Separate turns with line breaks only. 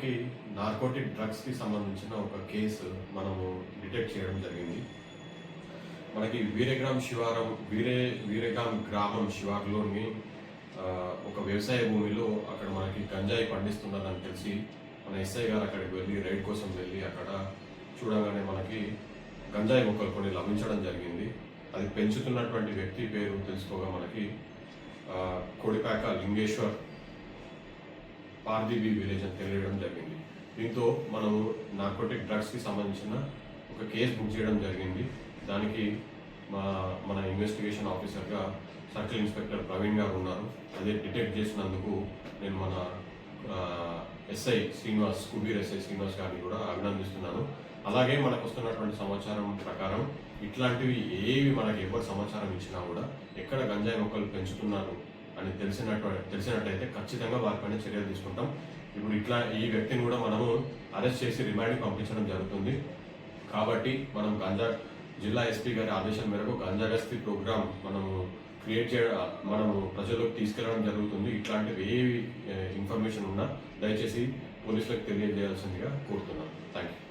మనకి నార్కోటిక్ డ్రగ్స్కి సంబంధించిన ఒక కేసు మనము డిటెక్ట్ చేయడం జరిగింది. మనకి వీరేగాం గ్రామం శివార్లోని ఒక వ్యవసాయ భూమిలో అక్కడ మనకి గంజాయి పండిస్తున్నారని తెలిసి మన ఎస్ఐ గారు అక్కడికి వెళ్ళి రైడ్ కోసం వెళ్ళి అక్కడ చూడగానే మనకి గంజాయి మొక్కలు కొన్ని లభించడం జరిగింది. అది పెంచుతున్నటువంటి వ్యక్తి పేరు తెలుసుకోగా మనకి కొడిపాక లింగేశ్వర్ పార్దీబీ విలేజ్ అని తెలియడం జరిగింది. దీంతో మనము నార్కోటిక్ డ్రగ్స్కి సంబంధించిన ఒక కేసు బుక్ చేయడం జరిగింది. దానికి మన ఇన్వెస్టిగేషన్ ఆఫీసర్గా సర్కిల్ ఇన్స్పెక్టర్ ప్రవీణ్ గారు ఉన్నారు. అదే డిటెక్ట్ చేసినందుకు నేను మన ఎస్ఐ శ్రీనివాస్, కుబీర్ ఎస్ఐ శ్రీనివాస్ గారిని కూడా అభినందిస్తున్నాను. అలాగే మనకు వస్తున్నటువంటి సమాచారం ప్రకారం ఇట్లాంటివి ఏవి మనకి ఎవరు సమాచారం ఇచ్చినా కూడా ఎక్కడ గంజాయి మొక్కలు పెంచుతున్నారు అని తెలిసినట్టయితే ఖచ్చితంగా వారిపైన చర్యలు తీసుకుంటాం. ఇప్పుడు ఈ వ్యక్తిని కూడా మనము అరెస్ట్ చేసి రిమాండ్కి పంపించడం జరుగుతుంది. కాబట్టి మనం జిల్లా ఎస్పీ గారి ఆదేశం మేరకు గంజా గస్తీ ప్రోగ్రామ్ మనము ప్రజల్లోకి తీసుకెళ్లడం జరుగుతుంది. ఇట్లాంటివి ఏవి ఇన్ఫర్మేషన్ ఉన్నా దయచేసి పోలీసులకు తెలియజేయాల్సిందిగా కోరుతున్నాను. Thank you.